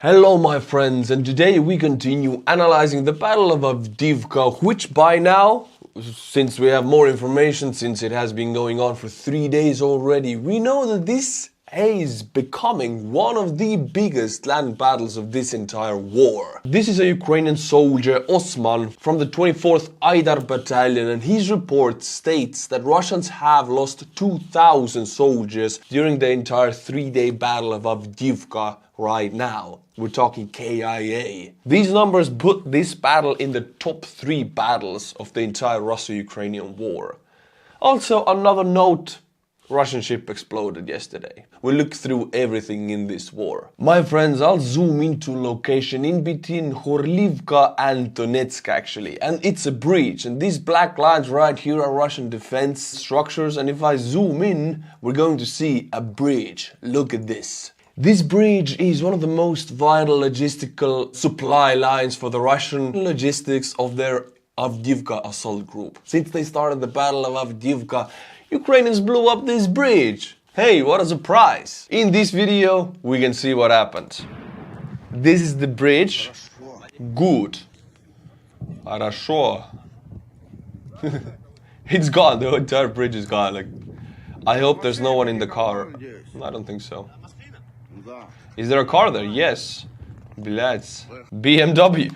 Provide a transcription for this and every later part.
Hello my friends, and today we continue analyzing the Battle of Avdiivka, which by now, since we have more information, since it has been going on for 3 days already, we know that this is becoming one of the biggest land battles of this entire war. This is a Ukrainian soldier, Osman, from the 24th Aidar Battalion, and his report states that Russians have lost 2,000 soldiers during the entire 3-day battle of Avdiivka right now. We're talking KIA. These numbers put this battle in the top 3 battles of the entire Russo-Ukrainian war. Also, another note, Russian ship exploded yesterday. We'll look through everything in this war. My friends, I'll zoom into location in between Horlivka and Donetsk actually. And it's a breach, and these black lines right here are Russian defense structures, and if I zoom in, we're going to see a bridge. Look at this. This bridge is one of the most vital logistical supply lines for the Russian logistics of their Avdiivka assault group. Since they started the Battle of Avdiivka, Ukrainians blew up this bridge. Hey, what a surprise! In this video, we can see what happened. This is the bridge. Good. Хорошо. It's gone, the entire bridge is gone. Like, I hope there's no one in the car. I don't think so. Is there a car there? Yes. Blядь. BMW.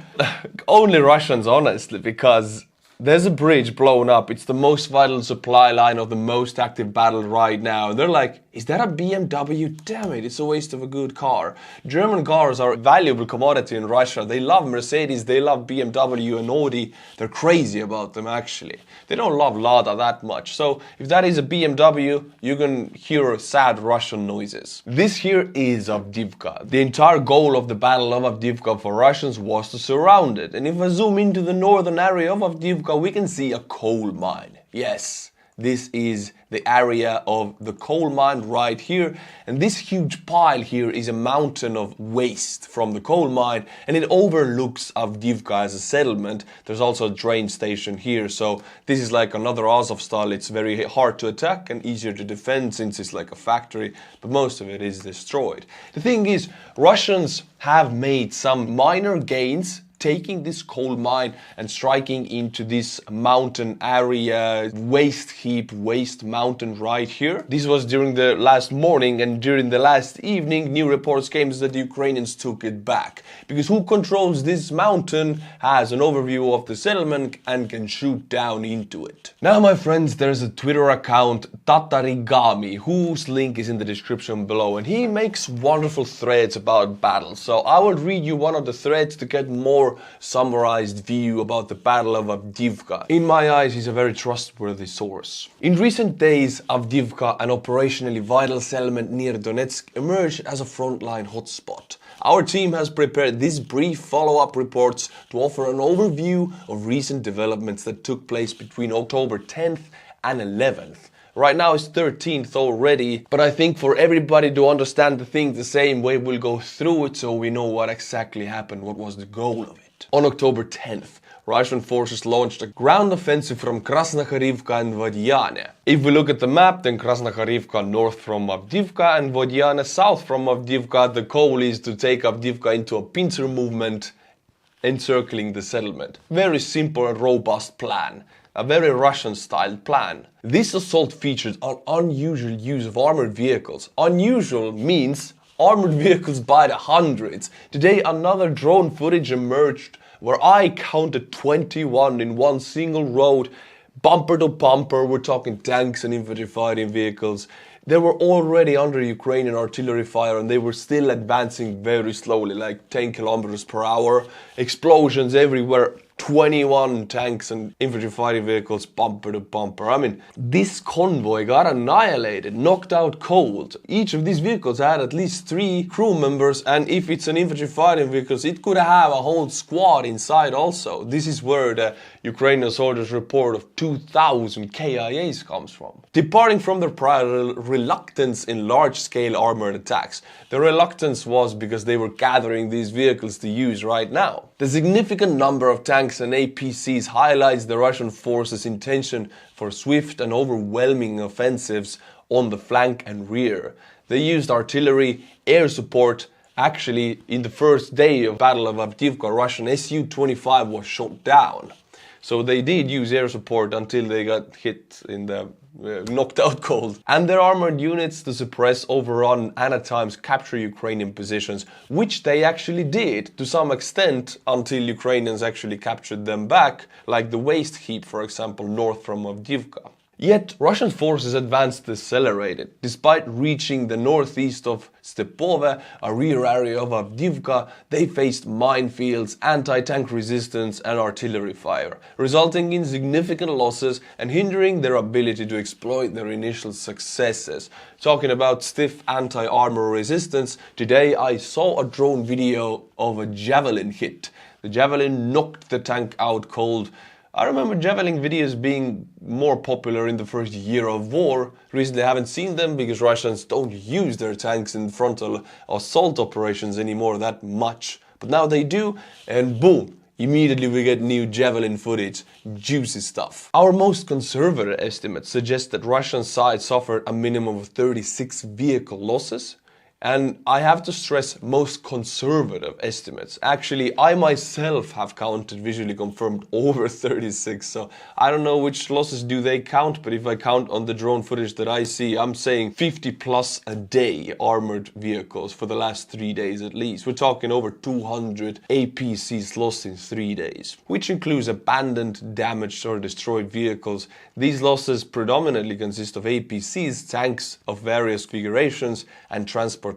Only Russians, honestly, because there's a bridge blown up. It's the most vital supply line of the most active battle right now. And they're like, is that a BMW? Damn it, it's a waste of a good car. German cars are a valuable commodity in Russia. They love Mercedes, they love BMW and Audi. They're crazy about them actually. They don't love Lada that much. So if that is a BMW, you can hear sad Russian noises. This here is Avdiivka. The entire goal of the Battle of Avdiivka for Russians was to surround it. And if I zoom into the northern area of Avdiivka, we can see a coal mine. Yes, this is the area of the coal mine right here, and this huge pile here is a mountain of waste from the coal mine, and it overlooks Avdiivka as a settlement. There's also a train station here, so this is like another Azovstal. It's very hard to attack and easier to defend since it's like a factory, but most of it is destroyed. The thing is, Russians have made some minor gains taking this coal mine and striking into this mountain area, waste heap, waste mountain right here. This was during the last morning, and during the last evening new reports came that the Ukrainians took it back. Because who controls this mountain has an overview of the settlement and can shoot down into it. Now my friends, there's a Twitter account, Tatarigami, whose link is in the description below, and he makes wonderful threads about battles. So I will read you one of the threads to get more summarized view about the Battle of Avdiivka. In my eyes, he's a very trustworthy source. In recent days, Avdiivka, an operationally vital settlement near Donetsk, emerged as a frontline hotspot. Our team has prepared this brief follow-up reports to offer an overview of recent developments that took place between October 10th and 11th. Right now it's 13th already, but I think for everybody to understand the thing the same way, we'll go through it so we know what exactly happened, what was the goal of it. On October 10th, Russian forces launched a ground offensive from Krasnokharivka and Vodyane. If we look at the map, then Krasnokharivka north from Avdiivka and Vodyane south from Avdiivka. The goal is to take Avdiivka into a pincer movement encircling the settlement. Very simple and robust plan. A very Russian-styled plan. This assault featured an unusual use of armored vehicles. Unusual means armored vehicles by the hundreds. Today another drone footage emerged where I counted 21 in one single road, bumper to bumper. We're talking tanks and infantry fighting vehicles. They were already under Ukrainian artillery fire and they were still advancing very slowly, like 10 kilometers per hour. Explosions everywhere. 21 tanks and infantry fighting vehicles bumper to bumper. I mean, this convoy got annihilated, knocked out cold. Each of these vehicles had at least 3 crew members, and if it's an infantry fighting vehicles, it could have a whole squad inside also. This is where the Ukrainian soldiers report of 2,000 KIAs comes from. Departing from their prior reluctance in large-scale armored attacks, the reluctance was because they were gathering these vehicles to use right now. The significant number of tanks and APCs highlights the Russian forces' intention for swift and overwhelming offensives on the flank and rear. They used artillery, air support Actually, in the first day of Battle of Avdiivka, Russian Su-25 was shot down. So they did use air support until they got hit in the knocked out cold. And their armored units to suppress, overrun, and at times capture Ukrainian positions, which they actually did to some extent until Ukrainians actually captured them back, like the waste heap, for example, north from Avdiivka. Yet Russian forces advanced accelerated. Despite reaching the northeast of Stepove, a rear area of Avdiivka, they faced minefields, anti-tank resistance and artillery fire, resulting in significant losses and hindering their ability to exploit their initial successes. Talking about stiff anti-armor resistance, today I saw a drone video of a javelin hit. The javelin knocked the tank out cold. I remember javelin videos being more popular in the first year of war. Recently I haven't seen them because Russians don't use their tanks in frontal assault operations anymore that much. But now they do, and boom, immediately we get new javelin footage. Juicy stuff. Our most conservative estimates suggest that Russian side suffered a minimum of 36 vehicle losses. And I have to stress most conservative estimates. Actually, I myself have counted visually confirmed over 36. So I don't know which losses do they count, but if I count on the drone footage that I see, I'm saying 50 plus a day armored vehicles for the last 3 days at least. We're talking over 200 APCs lost in 3 days, which includes abandoned, damaged or destroyed vehicles. These losses predominantly consist of APCs, tanks of various configurations, and transportation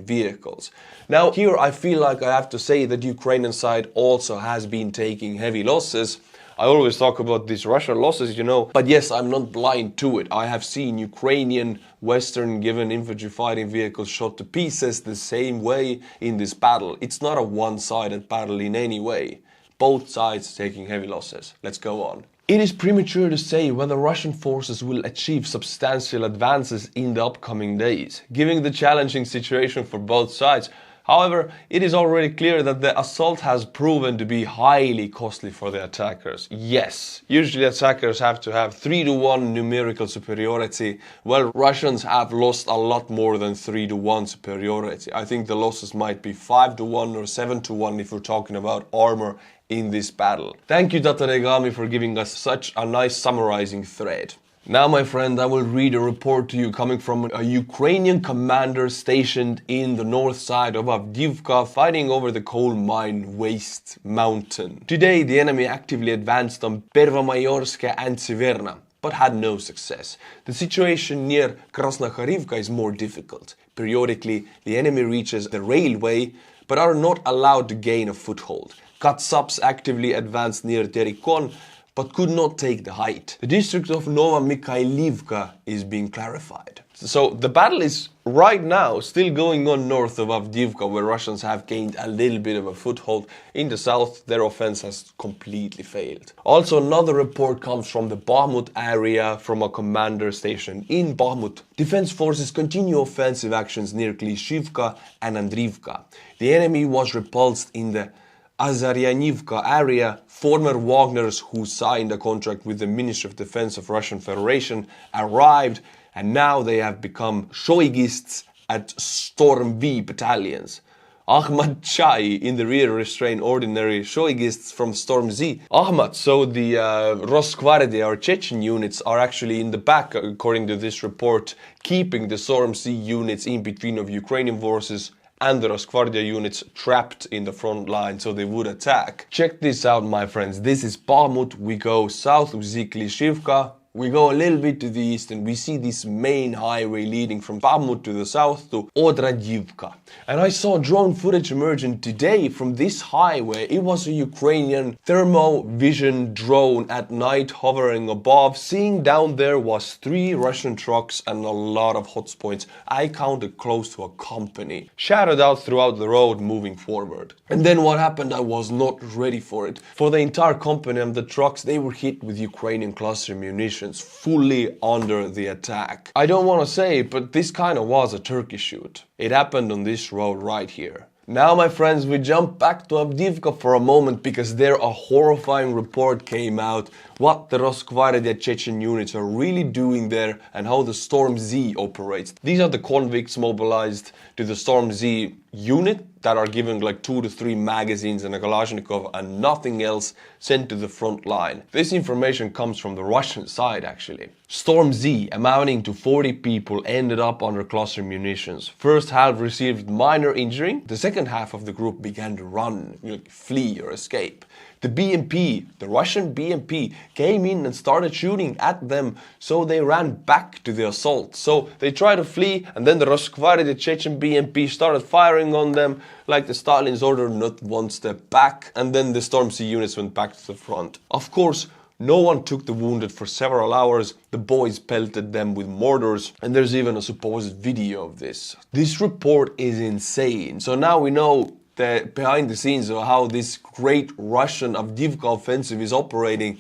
vehicles. Now here I feel like I have to say that Ukrainian side also has been taking heavy losses. I always talk about these Russian losses, you know, but yes, I'm not blind to it. I have seen Ukrainian Western given infantry fighting vehicles shot to pieces the same way in this battle. It's not a one-sided battle in any way. Both sides taking heavy losses. Let's go on. It is premature to say whether Russian forces will achieve substantial advances in the upcoming days, given the challenging situation for both sides. However, it is already clear that the assault has proven to be highly costly for the attackers. Yes, usually attackers have to have 3-to-1 numerical superiority, while Russians have lost a lot more than 3-to-1 superiority. I think the losses might be 5-to-1 or 7-to-1 if we're talking about armor in this battle. Thank you Dataregami for giving us such a nice summarizing thread. Now my friend, I will read a report to you coming from a Ukrainian commander stationed in the north side of Avdiivka, fighting over the coal mine waste mountain. Today the enemy actively advanced on Pervomayorske and Severna, but had no success. The situation near Krasnokharivka is more difficult. Periodically the enemy reaches the railway, but are not allowed to gain a foothold. Katsap's actively advanced near Terikon, but could not take the height. The district of Nova Mikhailivka is being clarified. So the battle is right now still going on north of Avdiivka, where Russians have gained a little bit of a foothold. In the south, their offense has completely failed. Also, another report comes from the Bakhmut area from a commander station in Bakhmut. Defense forces continue offensive actions near Klishivka and Andriivka. The enemy was repulsed in the Azaryanivka area. Former Wagners who signed a contract with the Ministry of Defense of Russian Federation arrived, and now they have become Shoigists at Storm V battalions. Ahmad Chai in the rear restrained ordinary Shoigists from Storm Z. Ahmad, so the Rosgvardia or Chechen units are actually in the back, according to this report, keeping the Storm Z units in between of Ukrainian forces and the Rosgvardia units trapped in the front line so they would attack. Check this out, my friends. This is Bakhmut. We go south of Klishivka. We go a little bit to the east and we see this main highway leading from Bakhmut to the south to Odradivka. And I saw drone footage emerging today from this highway. It was a Ukrainian thermovision drone at night hovering above. Seeing down there was 3 Russian trucks and a lot of hotspots. I counted close to a company. Shouted out throughout the road moving forward. And then what happened? I was not ready for it. For the entire company and the trucks, they were hit with Ukrainian cluster munitions, fully under the attack. I don't want to say, but this kind of was a turkey shoot. It happened on this road right here. Now, my friends, we jump back to Avdiivka for a moment because there a horrifying report came out what the Rosgvardia Chechen units are really doing there and how the Storm Z operates. These are the convicts mobilized to the Storm Z unit that are given like 2 to 3 magazines and a Kalashnikov and nothing else sent to the front line. This information comes from the Russian side actually. Storm Z, amounting to 40 people, ended up under cluster munitions. First half received minor injury. The second half of the group began to run, flee or escape. The BMP, the Russian BMP, came in and started shooting at them, so they ran back to the assault. So they tried to flee, and then the Rosgvardia, the Chechen BMP, started firing on them, like the Stalin's order, not one step back, and then the Storm C units went back to the front. Of course, no one took the wounded for several hours. The boys pelted them with mortars, and there's even a supposed video of this. This report is insane. So now we know the behind the scenes of how this great Russian Avdiivka offensive is operating.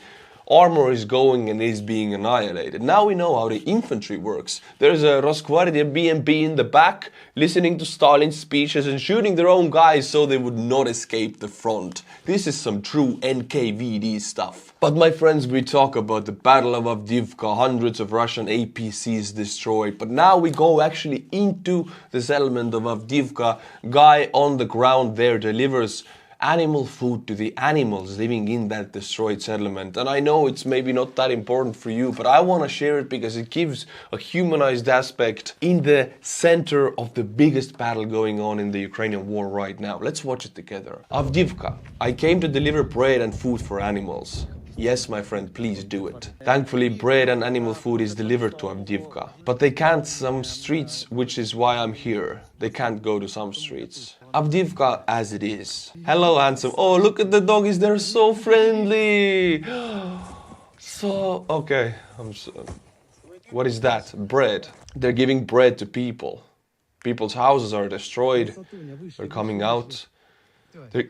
Armor is going and is being annihilated. Now we know how the infantry works. There's a Rosgvardia BMP in the back, listening to Stalin's speeches and shooting their own guys so they would not escape the front. This is some true NKVD stuff. But my friends, we talk about the Battle of Avdiivka, hundreds of Russian APCs destroyed. But now we go actually into the settlement of Avdiivka. Guy on the ground there delivers animal food to the animals living in that destroyed settlement. And I know it's maybe not that important for you, but I want to share it because it gives a humanized aspect in the center of the biggest battle going on in the Ukrainian war right now. Let's watch it together. Avdiivka. I came to deliver bread and food for animals. Yes, my friend, please do it. Thankfully, bread and animal food is delivered to Avdiivka. But they can't some streets, which is why I'm here. They can't go to some streets. Avdiivka as it is. Hello, handsome. Oh, look at the doggies. They're so friendly. So, okay. What is that? Bread. They're giving bread to people. People's houses are destroyed. They're coming out.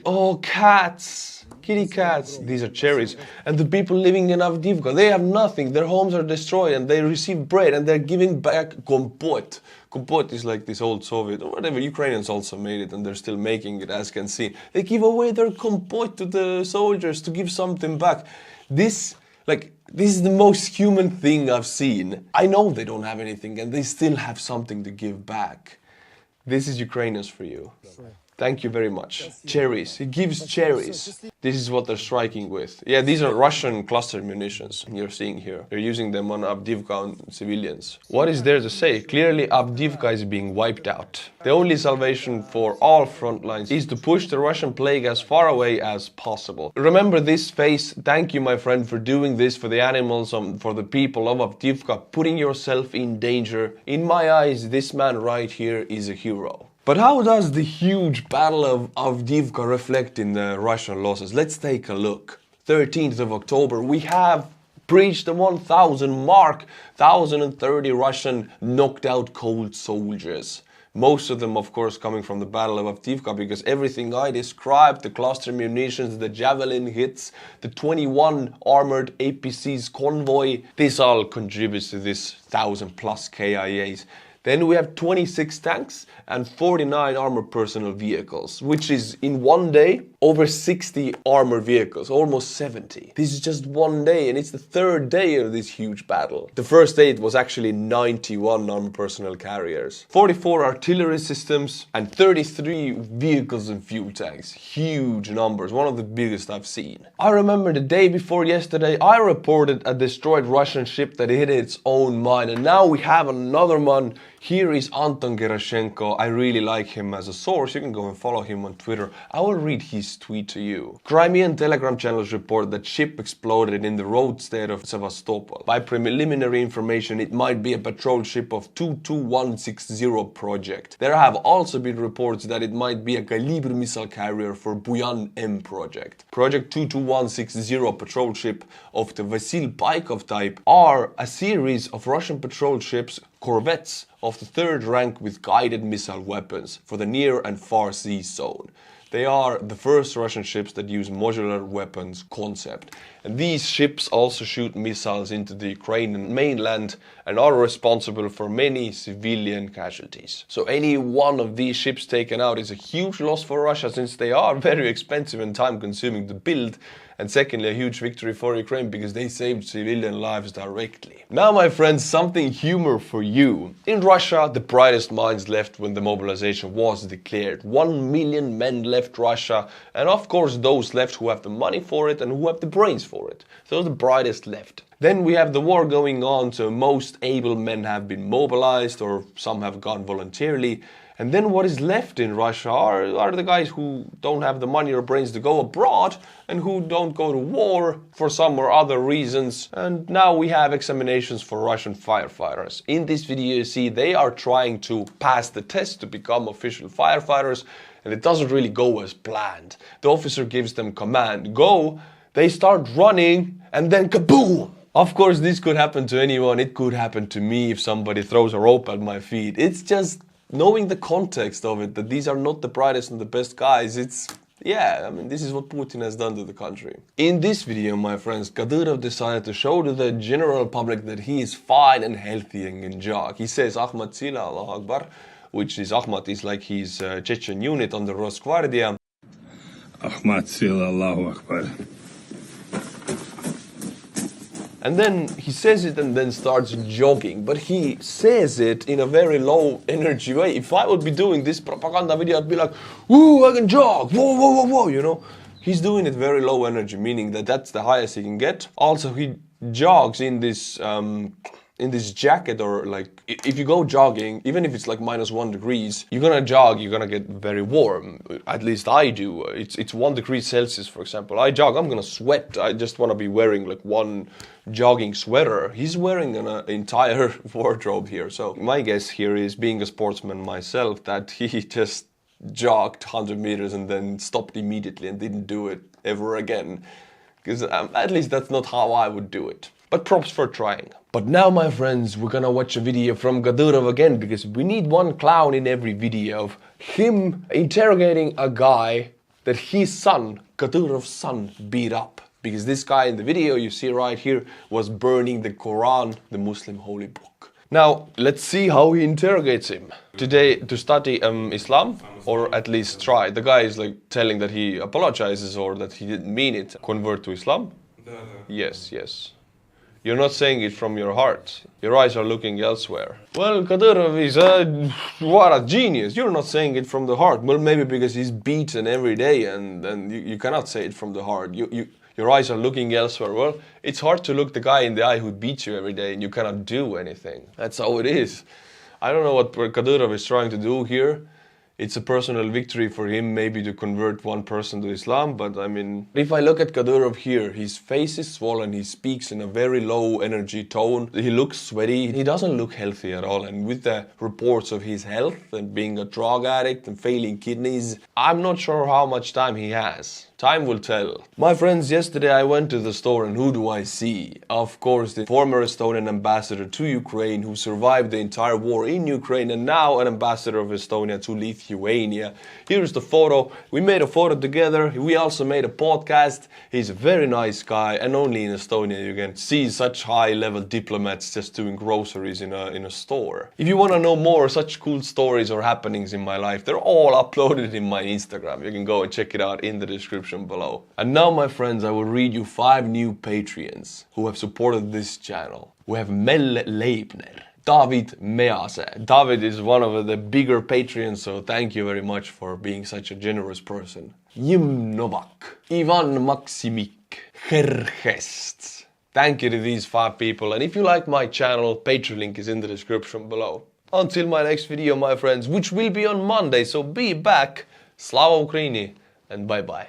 Oh, cats! Kitty cats! These are cherries. And the people living in Avdiivka, they have nothing. Their homes are destroyed and they receive bread and they're giving back kompot. Kompot is like this old Soviet or whatever. Ukrainians also made it and they're still making it, as you can see. They give away their kompot to the soldiers to give something back. This is the most human thing I've seen. I know they don't have anything and they still have something to give back. This is Ukrainians for you. Thank you very much. Cherries. He gives cherries. This is what they're striking with. Yeah, these are Russian cluster munitions you're seeing here. They're using them on Avdiivka on civilians. What is there to say? Clearly Avdiivka is being wiped out. The only salvation for all front lines is to push the Russian plague as far away as possible. Remember this face. Thank you, my friend, for doing this for the animals, for the people of Avdiivka, putting yourself in danger. In my eyes, this man right here is a hero. But how does the huge battle of Avdiivka reflect in the Russian losses? Let's take a look. 13th of October, we have breached the 1,000 mark. 1,030 Russian knocked out cold soldiers. Most of them, of course, coming from the Battle of Avdiivka, because everything I described, the cluster munitions, the javelin hits, the 21 armored APCs convoy, this all contributes to this 1,000+ KIAs. Then we have 26 tanks and 49 armored personnel vehicles, which is in one day over 60 armored vehicles, almost 70. This is just one day and it's the third day of this huge battle. The first day it was actually 91 armored personnel carriers, 44 artillery systems and 33 vehicles and fuel tanks. Huge numbers, one of the biggest I've seen. I remember the day before yesterday I reported a destroyed Russian ship that hit its own mine, and now we have another one. Here is Anton Gerashenko. I really like him as a source. You can go and follow him on Twitter. I will read his tweet to you. Crimean Telegram channels report that ship exploded in the roadstead of Sevastopol. By preliminary information, it might be a patrol ship of 22160 project. There have also been reports that it might be a Kalibr missile carrier for Buyan M project. Project 22160 patrol ship of the Vasil Baikov type are a series of Russian patrol ships, corvettes of the third rank with guided missile weapons for the near and far sea zone. They are the first Russian ships that use modular weapons concept. And these ships also shoot missiles into the Ukrainian mainland and are responsible for many civilian casualties. So any one of these ships taken out is a huge loss for Russia, since they are very expensive and time consuming to build. And secondly, a huge victory for Ukraine because they saved civilian lives directly. Now, my friends, something humor for you. In Russia, the brightest minds left when the mobilization was declared. 1 million men left Russia, and of course those left who have the money for it and who have the brains for it. So the brightest left. Then we have the war going on, so most able men have been mobilized, or some have gone voluntarily. And then what is left in Russia are the guys who don't have the money or brains to go abroad and who don't go to war for some or other reasons. And now we have examinations for Russian firefighters. In this video, you see they are trying to pass the test to become official firefighters, and it doesn't really go as planned. The officer gives them command, go, they start running, and then kaboom! Of course, this could happen to anyone. It could happen to me if somebody throws a rope at my feet. It's just knowing the context of it, that these are not the brightest and the best guys. Yeah, I mean, this is what Putin has done to the country. In this video, my friends, Kadyrov decided to show to the general public that he is fine and healthy and can jog. He says, Ahmad Sila, Allahu Akbar, which is Ahmad is like his Chechen unit on the Rosgvardia. Ahmad Sila, Allahu Akbar. And then he says it and then starts jogging, but he says it in a very low energy way. If I would be doing this propaganda video, I'd be like, woo, I can jog, whoa, whoa, whoa, whoa, you know. He's doing it very low energy, meaning that that's the highest he can get. Also, he jogs in this jacket, or like, if you go jogging, even if it's like -1 degrees, you're gonna jog, you're gonna get very warm. At least I do. It's 1 degree Celsius, for example. I jog, I'm gonna sweat. I just wanna be wearing like one jogging sweater. He's wearing an entire wardrobe here. So my guess here is, being a sportsman myself, that he just jogged 100 meters and then stopped immediately and didn't do it ever again. Because at least that's not how I would do it. But props for trying. But now, my friends, we're gonna watch a video from Kadyrov again, because we need one clown in every video of him interrogating a guy that his son, Kadyrov's son, beat up. Because this guy in the video you see right here was burning the Quran, the Muslim holy book. Now, let's see how he interrogates him. Today, to study Islam, or at least try. The guy is like telling that he apologizes or that he didn't mean it. Convert to Islam? Yes, yes. You're not saying it from your heart. Your eyes are looking elsewhere. Well, Kadyrov is what a genius. You're not saying it from the heart. Well, maybe because he's beaten every day and you cannot say it from the heart. Your eyes are looking elsewhere. Well, it's hard to look the guy in the eye who beats you every day and you cannot do anything. That's how it is. I don't know what Kadyrov is trying to do here. It's a personal victory for him, maybe to convert one person to Islam, but I mean, if I look at Kadyrov here, his face is swollen, he speaks in a very low energy tone, he looks sweaty, he doesn't look healthy at all, and with the reports of his health and being a drug addict and failing kidneys, I'm not sure how much time he has. Time will tell. My friends, yesterday I went to the store and who do I see? Of course, the former Estonian ambassador to Ukraine who survived the entire war in Ukraine and now an ambassador of Estonia to Lithuania. Here's the photo. We made a photo together. We also made a podcast. He's a very nice guy, and only in Estonia you can see such high-level diplomats just doing groceries in a store. If you want to know more such cool stories or happenings in my life, they're all uploaded in my Instagram. You can go and check it out in the description below. And now, my friends, I will read you 5 new Patreons who have supported this channel. We have Melle Leibner, David Mease. David is one of the bigger Patreons, so thank you very much for being such a generous person. Jim Novak, Ivan Maksimik, Hergest. Thank you to these 5 people, and if you like my channel, Patreon link is in the description below. Until my next video, my friends, which will be on Monday, so be back. Slava Ukraini, and bye bye.